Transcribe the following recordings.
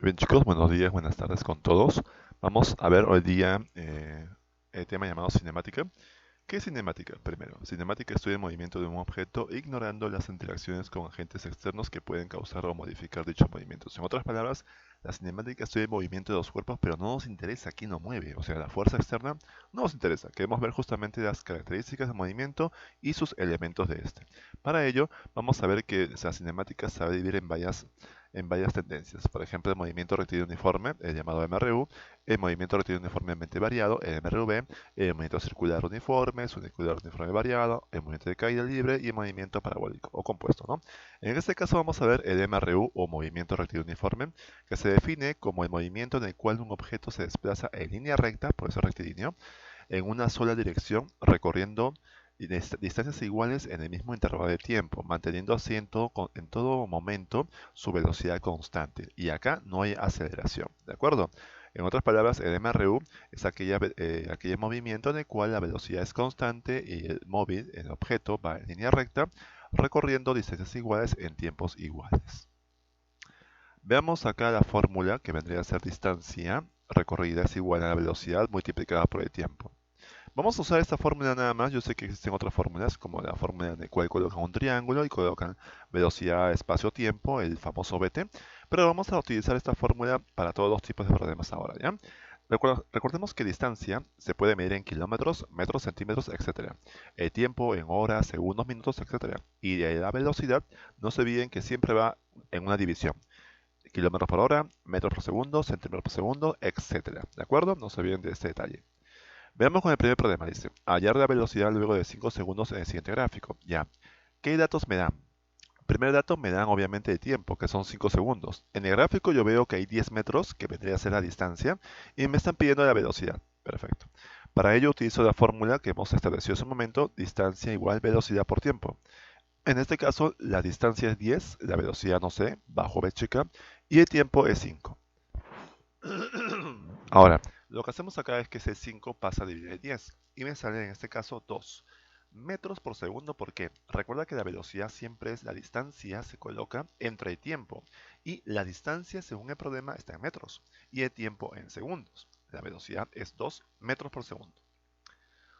Bien chicos, buenos días, buenas tardes con todos. Vamos a ver hoy día el tema llamado cinemática. ¿Qué es cinemática? Primero, cinemática estudia el movimiento de un objeto ignorando las interacciones con agentes externos que pueden causar o modificar dichos movimientos. En otras palabras, la cinemática estudia el movimiento de los cuerpos, pero no nos interesa quién lo mueve, o sea, la fuerza externa no nos interesa. Queremos ver justamente las características del movimiento y sus elementos de este. Para ello, vamos a ver que la cinemática se va a dividir en varias tendencias. Por ejemplo, el movimiento rectilíneo uniforme, el llamado MRU, el movimiento rectilíneo uniformemente variado, el MRV, el movimiento circular uniforme, circular uniforme variado, el movimiento de caída libre y el movimiento parabólico o compuesto, ¿no? En este caso vamos a ver el MRU o movimiento rectilíneo uniforme, que se define como el movimiento en el cual un objeto se desplaza en línea recta, por eso rectilíneo, en una sola dirección, recorriendo distancias iguales en el mismo intervalo de tiempo, manteniendo así en todo momento su velocidad constante. Y acá no hay aceleración, ¿de acuerdo? En otras palabras, el MRU es aquel movimiento en el cual la velocidad es constante y el móvil, el objeto, va en línea recta, recorriendo distancias iguales en tiempos iguales. Veamos acá la fórmula que vendría a ser distancia recorrida es igual a la velocidad multiplicada por el tiempo. Vamos a usar esta fórmula nada más. Yo sé que existen otras fórmulas, como la fórmula en la cual colocan un triángulo y colocan velocidad, espacio, tiempo, el famoso VT. Pero vamos a utilizar esta fórmula para todos los tipos de problemas ahora, ¿ya? Recordemos que distancia se puede medir en kilómetros, metros, centímetros, etcétera. El tiempo en horas, segundos, minutos, etcétera. Y la velocidad no se olviden que siempre va en una división. Kilómetros por hora, metros por segundo, centímetros por segundo, etcétera. ¿De acuerdo? No se olviden de este detalle. Veamos con el primer problema, dice, hallar la velocidad luego de 5 segundos en el siguiente gráfico. Ya, ¿qué datos me dan? Primer dato me dan obviamente el tiempo, que son 5 segundos. En el gráfico yo veo que hay 10 metros, que vendría a ser la distancia, y me están pidiendo la velocidad. Perfecto. Para ello utilizo la fórmula que hemos establecido hace un momento, distancia igual velocidad por tiempo. En este caso, la distancia es 10, la velocidad no sé, bajo b chica, y el tiempo es 5. Ahora, lo que hacemos acá es que ese 5 pasa a dividir el 10 y me sale en este caso 2 metros por segundo. ¿Por qué? Recuerda que la velocidad siempre es la distancia, se coloca entre el tiempo y la distancia según el problema está en metros y el tiempo en segundos. La velocidad es 2 metros por segundo.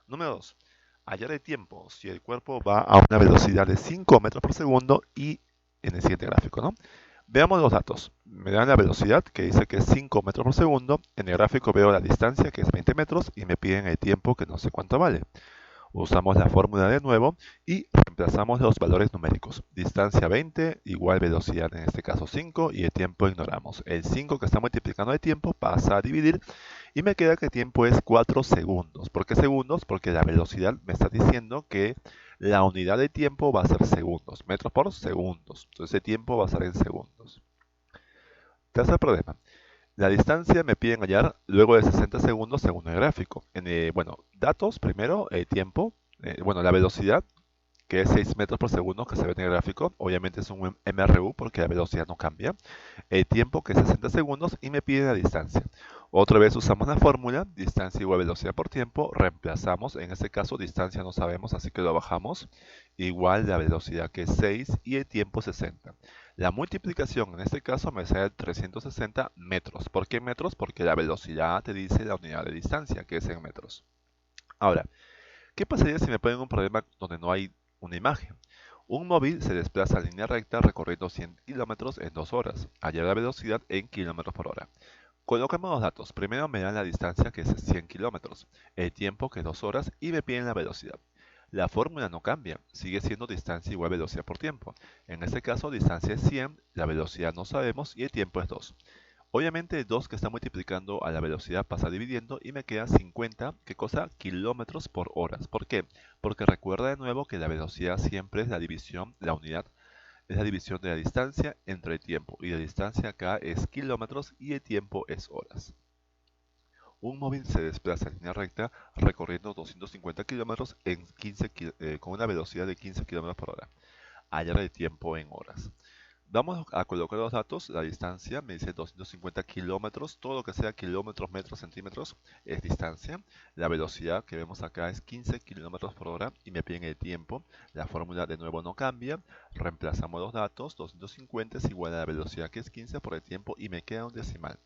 Número 2. Hallar el tiempo si el cuerpo va a una velocidad de 5 metros por segundo y en el siguiente gráfico, ¿no? Veamos los datos. Me dan la velocidad, que dice que es 5 metros por segundo. En el gráfico veo la distancia, que es 20 metros, y me piden el tiempo, que no sé cuánto vale. Usamos la fórmula de nuevo y reemplazamos los valores numéricos. Distancia 20 igual velocidad, en este caso 5, y el tiempo ignoramos. El 5 que está multiplicando el tiempo pasa a dividir y me queda que el tiempo es 4 segundos. ¿Por qué segundos? Porque la velocidad me está diciendo que la unidad de tiempo va a ser segundos, metros por segundos. Entonces el tiempo va a ser en segundos. Tercer problema. La distancia me piden hallar luego de 60 segundos según el gráfico. Bueno, datos primero, el tiempo, bueno, la velocidad, que es 6 metros por segundo que se ve en el gráfico. Obviamente es un MRU porque la velocidad no cambia. El tiempo, que es 60 segundos, y me piden la distancia. Otra vez usamos la fórmula, distancia igual velocidad por tiempo. Reemplazamos, en este caso distancia no sabemos, así que lo bajamos. Igual la velocidad, que es 6, y el tiempo 60. La multiplicación en este caso me sale 360 metros. ¿Por qué metros? Porque la velocidad te dice la unidad de distancia, que es en metros. Ahora, ¿qué pasaría si me ponen un problema donde no hay una imagen? Un móvil se desplaza en línea recta recorriendo 100 kilómetros en 2 horas. Hallar la velocidad en kilómetros por hora. Colocamos los datos. Primero me dan la distancia, que es 100 kilómetros, el tiempo, que es 2 horas, y me piden la velocidad. La fórmula no cambia, sigue siendo distancia igual velocidad por tiempo. En este caso, distancia es 100, la velocidad no sabemos y el tiempo es 2. Obviamente el 2 que está multiplicando a la velocidad pasa dividiendo y me queda 50, ¿qué cosa? Kilómetros por hora. ¿Por qué? Porque recuerda de nuevo que la velocidad siempre es la división, la unidad es la división de la distancia entre el tiempo. Y la distancia acá es kilómetros y el tiempo es horas. Un móvil se desplaza en línea recta recorriendo 250 kilómetros con una velocidad de 15 kilómetros por hora. Hallar el tiempo en horas. Vamos a colocar los datos, la distancia, me dice 250 kilómetros, todo lo que sea kilómetros, metros, centímetros es distancia. La velocidad que vemos acá es 15 kilómetros por hora y me piden el tiempo. La fórmula de nuevo no cambia, reemplazamos los datos, 250 es igual a la velocidad que es 15 por el tiempo y me queda un decimal.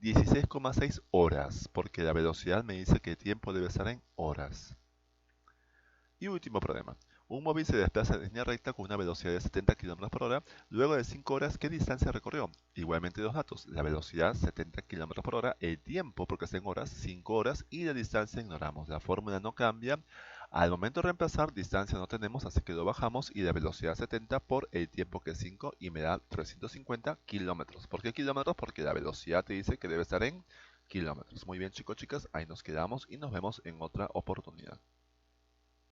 16,6 horas, porque la velocidad me dice que el tiempo debe estar en horas. Y último problema. Un móvil se desplaza en línea recta con una velocidad de 70 km por hora. Luego de 5 horas, ¿qué distancia recorrió? Igualmente dos datos. La velocidad 70 km por hora, el tiempo, porque está en horas, 5 horas, y la distancia ignoramos. La fórmula no cambia. Al momento de reemplazar, distancia no tenemos, así que lo bajamos y la velocidad 70 por el tiempo que es 5 y me da 350 kilómetros. ¿Por qué kilómetros? Porque la velocidad te dice que debe estar en kilómetros. Muy bien chicos, chicas, ahí nos quedamos y nos vemos en otra oportunidad.